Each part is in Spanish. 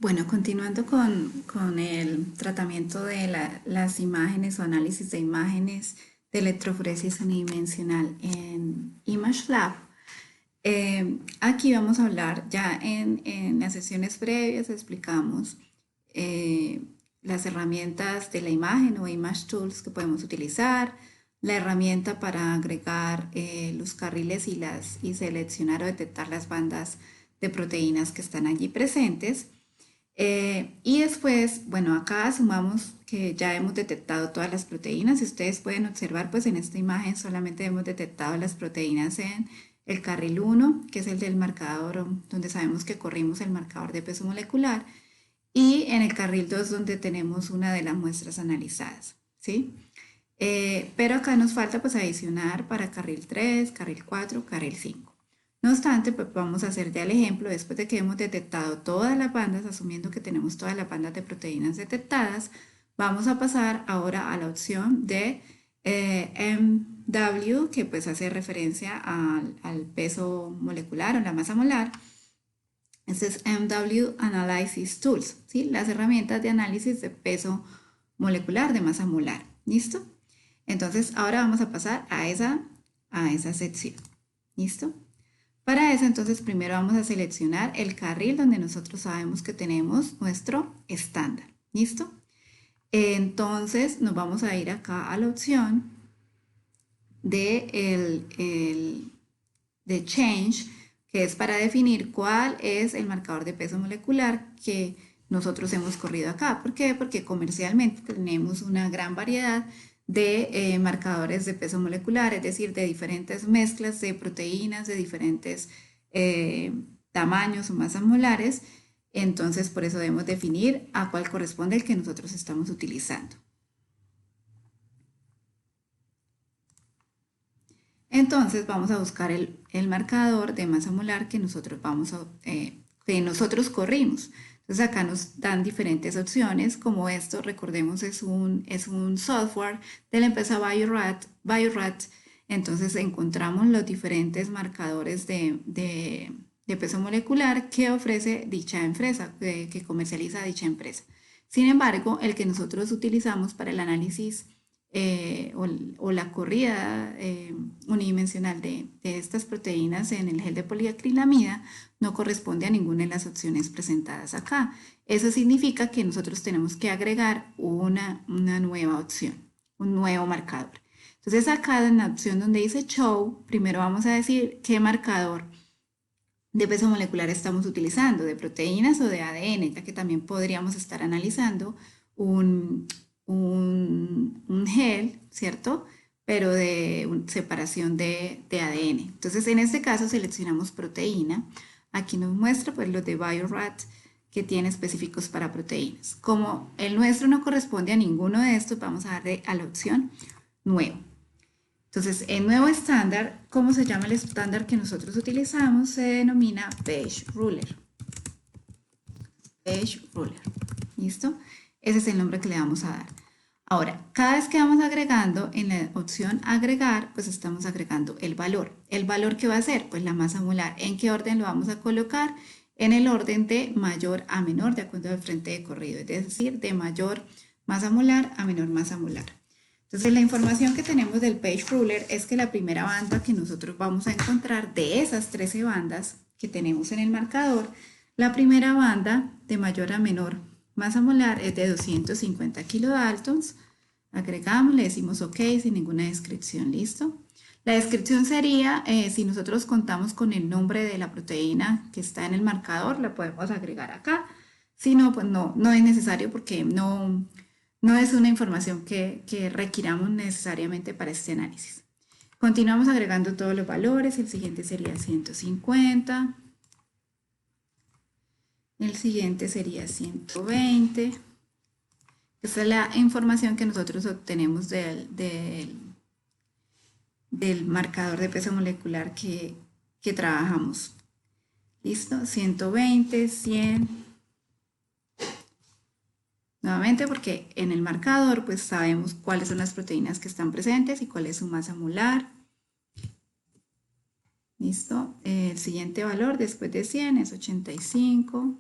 Bueno, continuando con el tratamiento de las imágenes o análisis de imágenes de electroforesis unidimensional en ImageLab, aquí vamos a hablar ya en las sesiones previas, explicamos eh, las herramientas de la imagen o Image Tools que podemos utilizar, la herramienta para agregar los carriles y seleccionar o detectar las bandas de proteínas que están allí presentes. Y después, bueno, acá sumamos que ya hemos detectado todas las proteínas. Si ustedes pueden observar, pues en esta imagen solamente hemos detectado las proteínas en el carril 1, que es el del marcador, donde sabemos que corrimos el marcador de peso molecular, y en el carril 2, donde tenemos una de las muestras analizadas, ¿sí? Pero acá nos falta pues adicionar para carril 3, carril 4, carril 5. No obstante, pues vamos a hacer ya el ejemplo después de que hemos detectado todas las bandas, asumiendo que tenemos todas las bandas de proteínas detectadas, vamos a pasar ahora a la opción de MW, que pues hace referencia al peso molecular o la masa molar. Este es MW Analysis Tools, ¿sí? Las herramientas de análisis de peso molecular de masa molar. ¿Listo? Entonces, ahora vamos a pasar a esa sección. ¿Listo? Para eso, entonces, primero vamos a seleccionar el carril donde nosotros sabemos que tenemos nuestro estándar. ¿Listo? Entonces, nos vamos a ir acá a la opción de Change, que es para definir cuál es el marcador de peso molecular que nosotros hemos corrido acá. ¿Por qué? Porque comercialmente tenemos una gran variedad de marcadores de peso molecular, es decir, de diferentes mezclas de proteínas, de diferentes tamaños o masas molares. Entonces, por eso debemos definir a cuál corresponde el que nosotros estamos utilizando. Entonces vamos a buscar el marcador de masa molar que nosotros corrimos. Entonces acá nos dan diferentes opciones, como esto, recordemos, es un software de la empresa Bio-Rad. Entonces encontramos los diferentes marcadores de peso molecular que ofrece dicha empresa, que comercializa dicha empresa. Sin embargo, el que nosotros utilizamos para el análisis o la corrida unidimensional de estas proteínas en el gel de poliacrilamida no corresponde a ninguna de las opciones presentadas acá. Eso significa que nosotros tenemos que agregar una nueva opción, un nuevo marcador. Entonces acá en la opción donde dice Show, primero vamos a decir qué marcador de peso molecular estamos utilizando, de proteínas o de ADN, ya que también podríamos estar analizando un gel, ¿cierto? Pero de separación de ADN. Entonces, en este caso seleccionamos proteína. Aquí nos muestra pues los de Bio-Rad que tiene específicos para proteínas. Como el nuestro no corresponde a ninguno de estos, vamos a darle a la opción nuevo. Entonces, el nuevo estándar, ¿cómo se llama el estándar que nosotros utilizamos? Se denomina Page Ruler. Page Ruler. ¿Listo? Ese es el nombre que le vamos a dar. Ahora, cada vez que vamos agregando en la opción agregar, pues estamos agregando el valor. ¿El valor qué va a ser? Pues la masa molar. ¿En qué orden lo vamos a colocar? En el orden de mayor a menor, de acuerdo al frente de corrido, es decir, de mayor masa molar a menor masa molar. Entonces, la información que tenemos del Page Ruler es que la primera banda que nosotros vamos a encontrar de esas 13 bandas que tenemos en el marcador, la primera banda de mayor a menor masa molar es de 250 kilodaltons. Agregamos, le decimos OK sin ninguna descripción, ¿listo? La descripción sería, si nosotros contamos con el nombre de la proteína que está en el marcador, la podemos agregar acá. Si no, pues no es necesario porque no es una información que requiramos necesariamente para este análisis. Continuamos agregando todos los valores, el siguiente sería 150, el siguiente sería 120. Esta es la información que nosotros obtenemos del marcador de peso molecular que trabajamos. ¿Listo? 120, 100. Nuevamente porque en el marcador pues sabemos cuáles son las proteínas que están presentes y cuál es su masa molar. ¿Listo? El siguiente valor después de 100 es 85.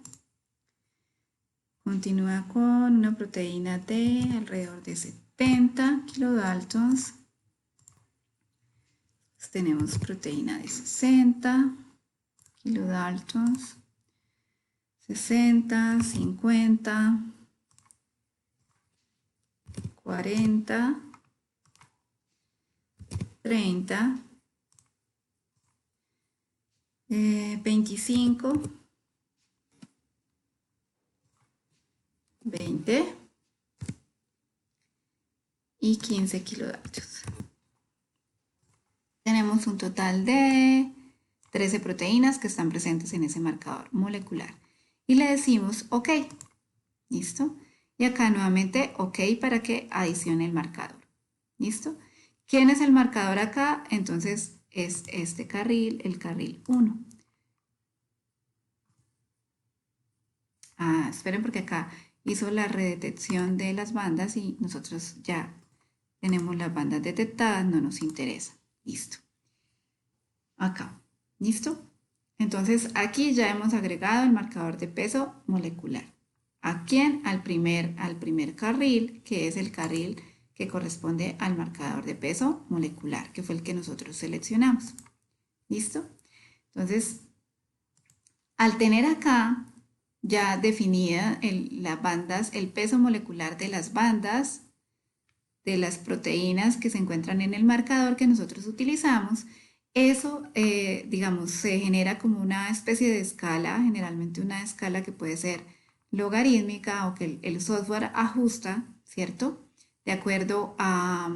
Continúa con una proteína de alrededor de 70 kilodaltons. Tenemos proteína de 60 kilodaltons, 60, 50, 40, 30, 25, 20 y 15 kilodaltons. Tenemos un total de 13 proteínas que están presentes en ese marcador molecular. Y le decimos OK. ¿Listo? Y acá nuevamente OK para que adicione el marcador. ¿Listo? ¿Quién es el marcador acá? Entonces es este carril, el carril 1. Esperen porque acá hizo la redetección de las bandas y nosotros ya tenemos las bandas detectadas, no nos interesa. Listo. Acá. ¿Listo? Entonces aquí ya hemos agregado el marcador de peso molecular. ¿A quién? Al primer carril, que es el carril que corresponde al marcador de peso molecular, que fue el que nosotros seleccionamos. ¿Listo? Entonces, al tener acá ya definida las bandas, el peso molecular de las bandas, de las proteínas que se encuentran en el marcador que nosotros utilizamos, eso, digamos, se genera como una especie de escala, generalmente una escala que puede ser logarítmica o que el software ajusta, ¿cierto? De acuerdo a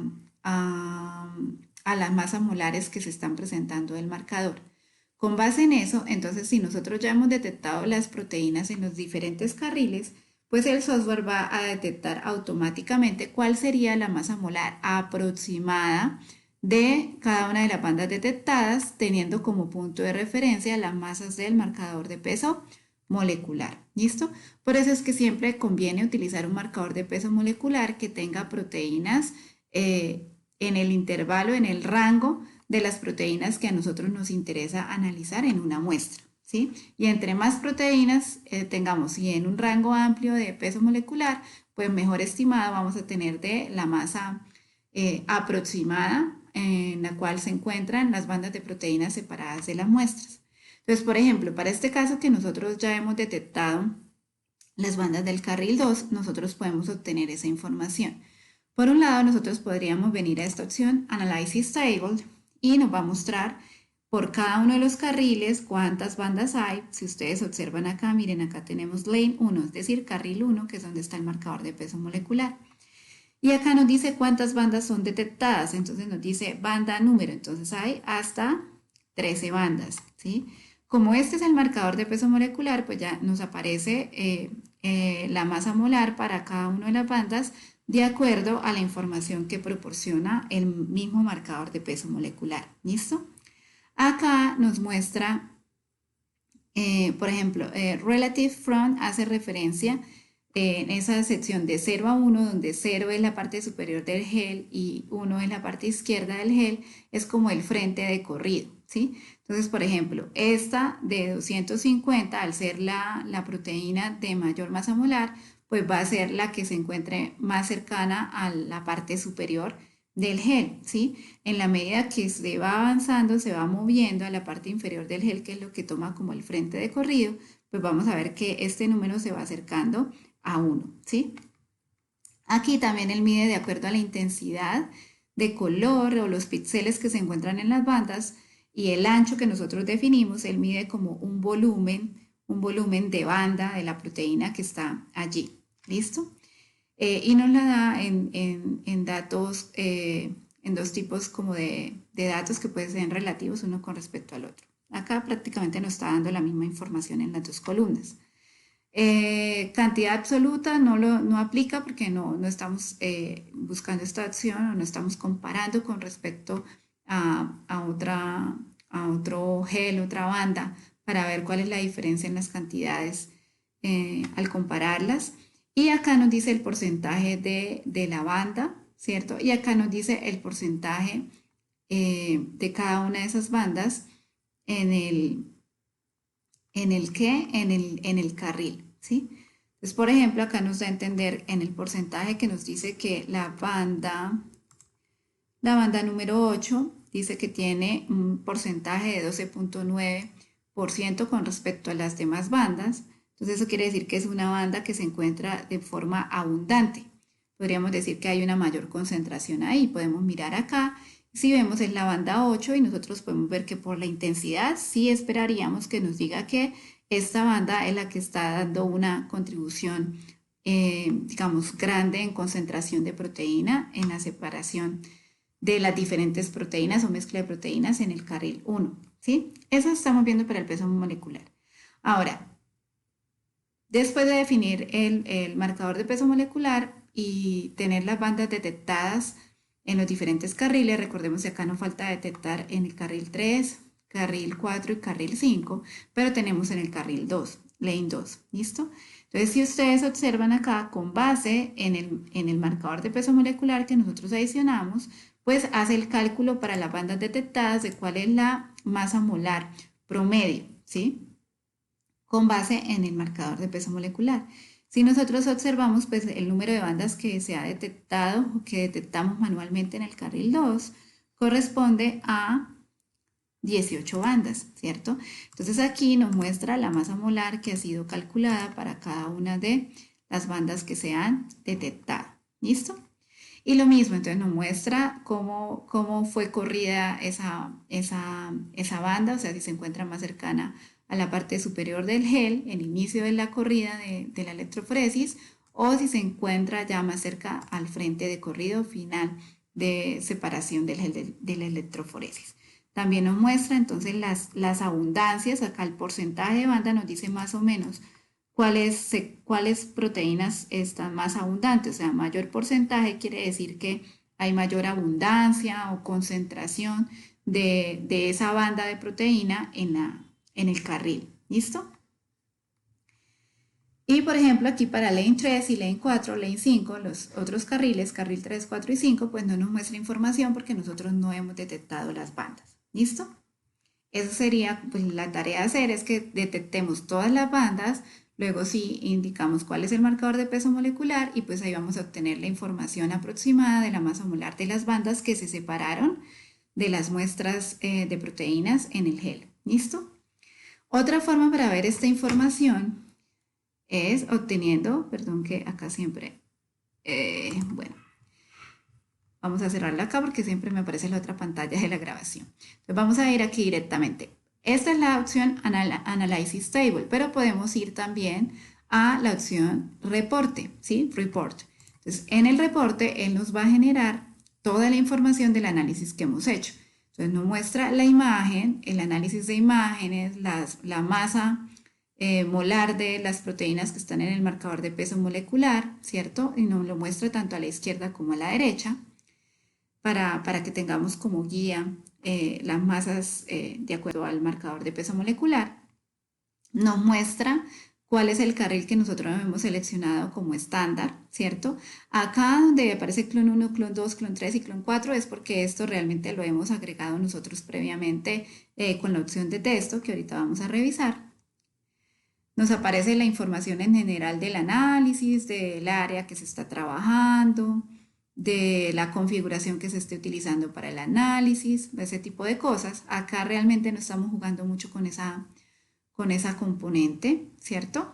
las masas molares que se están presentando del marcador. Con base en eso, entonces, si nosotros ya hemos detectado las proteínas en los diferentes carriles, pues el software va a detectar automáticamente cuál sería la masa molar aproximada de cada una de las bandas detectadas, teniendo como punto de referencia las masas del marcador de peso molecular. ¿Listo? Por eso es que siempre conviene utilizar un marcador de peso molecular que tenga proteínas en el intervalo, en el rango de las proteínas que a nosotros nos interesa analizar en una muestra. ¿Sí? Y entre más proteínas tengamos y en un rango amplio de peso molecular, pues mejor estimado vamos a tener de la masa aproximada en la cual se encuentran las bandas de proteínas separadas de las muestras. Entonces, por ejemplo, para este caso que nosotros ya hemos detectado las bandas del carril 2, nosotros podemos obtener esa información. Por un lado, nosotros podríamos venir a esta opción Analysis Table y nos va a mostrar por cada uno de los carriles cuántas bandas hay. Si ustedes observan acá, miren, acá tenemos lane 1, es decir, carril 1, que es donde está el marcador de peso molecular. Y acá nos dice cuántas bandas son detectadas, entonces nos dice banda número, entonces hay hasta 13 bandas, ¿sí? Como este es el marcador de peso molecular, pues ya nos aparece la masa molar para cada una de las bandas de acuerdo a la información que proporciona el mismo marcador de peso molecular, ¿listo? Acá nos muestra, por ejemplo, Relative Front hace referencia en esa sección de 0 a 1, donde 0 es la parte superior del gel y 1 es la parte izquierda del gel, es como el frente de corrido, ¿sí? Entonces, por ejemplo, esta de 250, al ser la proteína de mayor masa molar, pues va a ser la que se encuentre más cercana a la parte superior del gel, ¿sí? En la medida que se va avanzando, se va moviendo a la parte inferior del gel, que es lo que toma como el frente de corrido, pues vamos a ver que este número se va acercando a 1, ¿sí? Aquí también él mide de acuerdo a la intensidad de color o los píxeles que se encuentran en las bandas y el ancho que nosotros definimos, él mide como un volumen de banda de la proteína que está allí, ¿listo? Y nos la da en datos, en dos tipos como de datos que pueden ser relativos uno con respecto al otro. Acá prácticamente nos está dando la misma información en las dos columnas. Cantidad absoluta no aplica porque no estamos buscando esta acción o no estamos comparando con respecto a otro gel, otra banda, para ver cuál es la diferencia en las cantidades al compararlas. Y acá nos dice el porcentaje de la banda, ¿cierto? Y acá nos dice el porcentaje de cada una de esas bandas en el carril, ¿sí? Entonces, por ejemplo, acá nos da a entender en el porcentaje que nos dice que la banda número 8 dice que tiene un porcentaje de 12,9% con respecto a las demás bandas. Entonces eso quiere decir que es una banda que se encuentra de forma abundante. Podríamos decir que hay una mayor concentración ahí. Podemos mirar acá. Si vemos es la banda 8 y nosotros podemos ver que por la intensidad sí esperaríamos que nos diga que esta banda es la que está dando una contribución, digamos, grande en concentración de proteína en la separación de las diferentes proteínas o mezcla de proteínas en el carril 1, ¿sí? Eso estamos viendo para el peso molecular. Ahora, después de definir el marcador de peso molecular y tener las bandas detectadas en los diferentes carriles, recordemos que acá nos falta detectar en el carril 3, carril 4 y carril 5, pero tenemos en el carril 2, lane 2, ¿listo? Entonces, si ustedes observan acá, con base en el marcador de peso molecular que nosotros adicionamos, pues hace el cálculo para las bandas detectadas de cuál es la masa molar promedio, ¿sí? Con base en el marcador de peso molecular. Si nosotros observamos, pues el número de bandas que se ha detectado o que detectamos manualmente en el carril 2 corresponde a 18 bandas, ¿cierto? Entonces aquí nos muestra la masa molar que ha sido calculada para cada una de las bandas que se han detectado. ¿Listo? Y lo mismo, entonces nos muestra cómo fue corrida esa banda, o sea, si se encuentra más cercana a la parte superior del gel, el inicio de la corrida de la electroforesis, o si se encuentra ya más cerca al frente de corrido final de separación del gel de la electroforesis. También nos muestra entonces las abundancias, acá el porcentaje de banda nos dice más o menos cuáles proteínas están más abundantes, o sea, mayor porcentaje quiere decir que hay mayor abundancia o concentración de esa banda de proteína en el carril, ¿listo? Y por ejemplo aquí para lane 3 y lane 4, lane 5, los otros carriles, carril 3, 4 y 5, pues no nos muestra información porque nosotros no hemos detectado las bandas, ¿listo? Eso sería, pues la tarea a hacer es que detectemos todas las bandas, luego sí indicamos cuál es el marcador de peso molecular y pues ahí vamos a obtener la información aproximada de la masa molar de las bandas que se separaron de las muestras de proteínas en el gel. ¿Listo? Otra forma para ver esta información es obteniendo, perdón que acá siempre, bueno, vamos a cerrarla acá porque siempre me aparece la otra pantalla de la grabación. Entonces vamos a ir aquí directamente. Esta es la opción Analysis Table, pero podemos ir también a la opción Reporte, ¿sí? Report. Entonces en el reporte él nos va a generar toda la información del análisis que hemos hecho. Entonces nos muestra la imagen, el análisis de imágenes, la masa molar de las proteínas que están en el marcador de peso molecular, ¿cierto? Y nos lo muestra tanto a la izquierda como a la derecha para que tengamos como guía las masas de acuerdo al marcador de peso molecular. Nos muestra cuál es el carril que nosotros hemos seleccionado como estándar, ¿cierto? Acá donde aparece clon 1, clon 2, clon 3 y clon 4 es porque esto realmente lo hemos agregado nosotros previamente con la opción de texto que ahorita vamos a revisar. Nos aparece la información en general del análisis, del área que se está trabajando, de la configuración que se esté utilizando para el análisis, ese tipo de cosas. Acá realmente no estamos jugando mucho con esa componente, ¿cierto?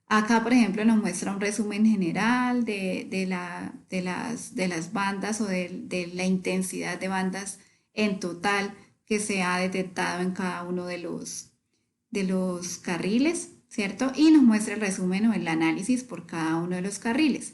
Acá, por ejemplo, nos muestra un resumen general de las bandas o de la intensidad de bandas en total que se ha detectado en cada uno de los carriles, ¿cierto? Y nos muestra el resumen o el análisis por cada uno de los carriles.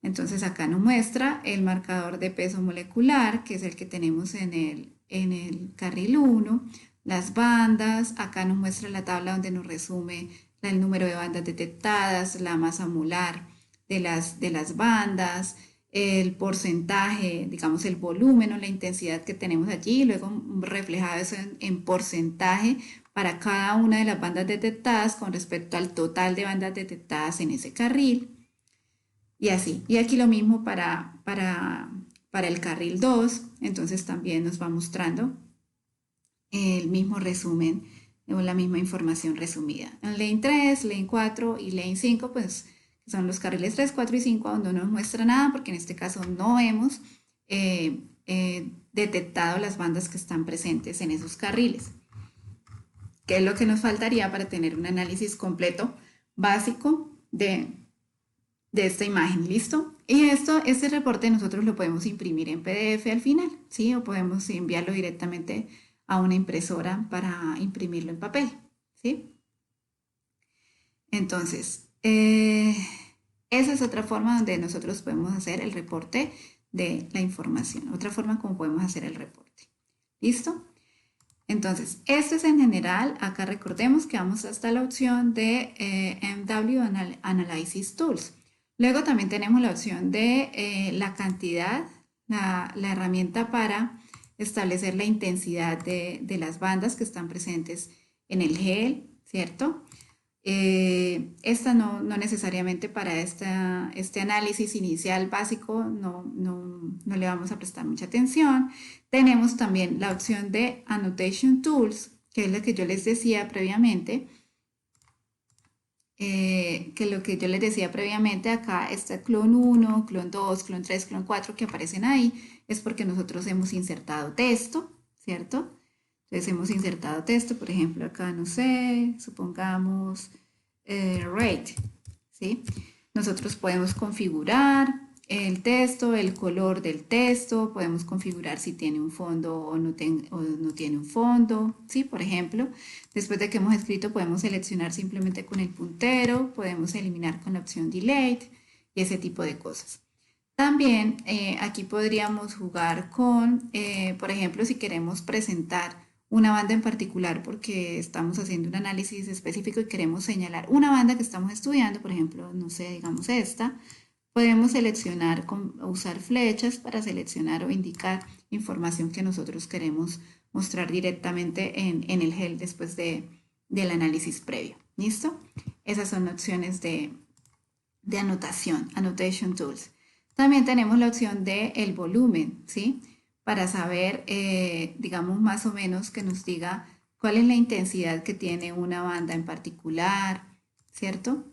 Entonces acá nos muestra el marcador de peso molecular, que es el que tenemos en el carril 1, las bandas, acá nos muestra la tabla donde nos resume el número de bandas detectadas, la masa molar de las bandas, el porcentaje, digamos el volumen o la intensidad que tenemos allí, y luego reflejado eso en porcentaje para cada una de las bandas detectadas con respecto al total de bandas detectadas en ese carril. Y así. Y aquí lo mismo para el carril 2, entonces también nos va mostrando el mismo resumen o la misma información resumida. En Lane 3, Lane 4 y Lane 5, pues son los carriles 3, 4 y 5 donde no nos muestra nada porque en este caso no hemos detectado las bandas que están presentes en esos carriles. ¿Qué es lo que nos faltaría para tener un análisis completo, básico de esta imagen? ¿Listo? Y este reporte nosotros lo podemos imprimir en PDF al final, ¿sí? O podemos enviarlo directamente a una impresora para imprimirlo en papel, ¿sí? Entonces, esa es otra forma donde nosotros podemos hacer el reporte de la información, otra forma como podemos hacer el reporte. ¿Listo? Entonces, esto es en general. Acá recordemos que vamos hasta la opción de MW Analysis Tools. Luego también tenemos la opción de la cantidad, la herramienta para establecer la intensidad de las bandas que están presentes en el GEL, ¿cierto? Esta no necesariamente para este análisis inicial básico no le vamos a prestar mucha atención. Tenemos también la opción de Annotation Tools, que es lo que yo les decía previamente. Acá está clon 1, clon 2, clon 3, clon 4 que aparecen ahí, es porque nosotros hemos insertado texto, ¿cierto? Entonces hemos insertado texto, por ejemplo, acá, no sé, supongamos rate, ¿sí? Nosotros podemos configurar el texto, el color del texto, podemos configurar si tiene un fondo o no tiene un fondo, ¿sí? Por ejemplo, después de que hemos escrito podemos seleccionar simplemente con el puntero, podemos eliminar con la opción delete y ese tipo de cosas. También aquí podríamos jugar con, por ejemplo, si queremos presentar una banda en particular porque estamos haciendo un análisis específico y queremos señalar una banda que estamos estudiando, por ejemplo, no sé, digamos esta, podemos seleccionar, usar flechas para seleccionar o indicar información que nosotros queremos mostrar directamente en el GEL después del análisis previo. ¿Listo? Esas son opciones de anotación, Annotation Tools. También tenemos la opción de el volumen, ¿sí? Para saber, digamos, más o menos que nos diga cuál es la intensidad que tiene una banda en particular, ¿cierto?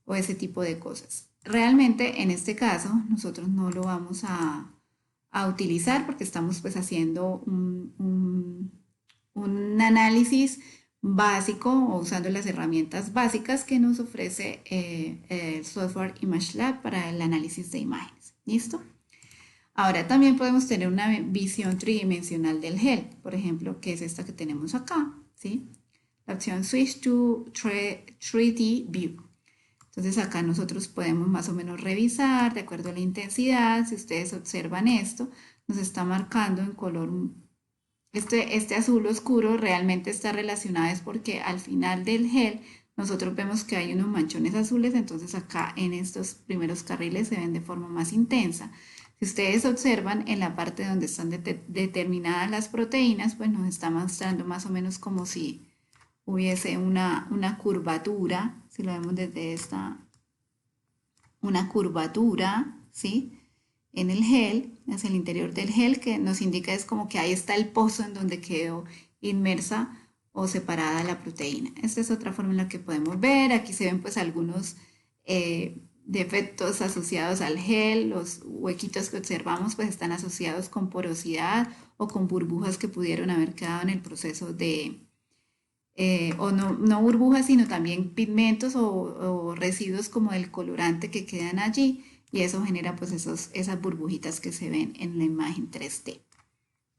O ese tipo de cosas. Realmente, en este caso, nosotros no lo vamos a utilizar porque estamos pues haciendo un análisis básico o usando las herramientas básicas que nos ofrece el software ImageLab para el análisis de imágenes. ¿Listo? Ahora también podemos tener una visión tridimensional del GEL, por ejemplo, que es esta que tenemos acá, ¿sí? La opción Switch to 3D View. Entonces acá nosotros podemos más o menos revisar de acuerdo a la intensidad. Si ustedes observan esto, nos está marcando en color. Este azul oscuro realmente está relacionado es porque al final del GEL nosotros vemos que hay unos manchones azules, entonces acá en estos primeros carriles se ven de forma más intensa. Si ustedes observan en la parte donde están determinadas las proteínas, pues nos está mostrando más o menos como si hubiese una curvatura, si lo vemos desde una curvatura, ¿sí? En el GEL, hacia el interior del GEL, que nos indica es como que ahí está el pozo en donde quedó inmersa o separada la proteína. Esta es otra forma en la que podemos ver. Aquí se ven pues algunos defectos asociados al GEL. Los huequitos que observamos pues están asociados con porosidad o con burbujas que pudieron haber quedado en el proceso de, o no burbujas, sino también pigmentos o residuos como el colorante que quedan allí y eso genera pues esas burbujitas que se ven en la imagen 3D.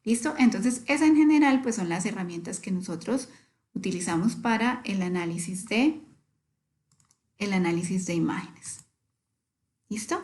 ¿Listo? Entonces, esas en general pues son las herramientas que nosotros utilizamos para el análisis de imágenes. ¿Listo?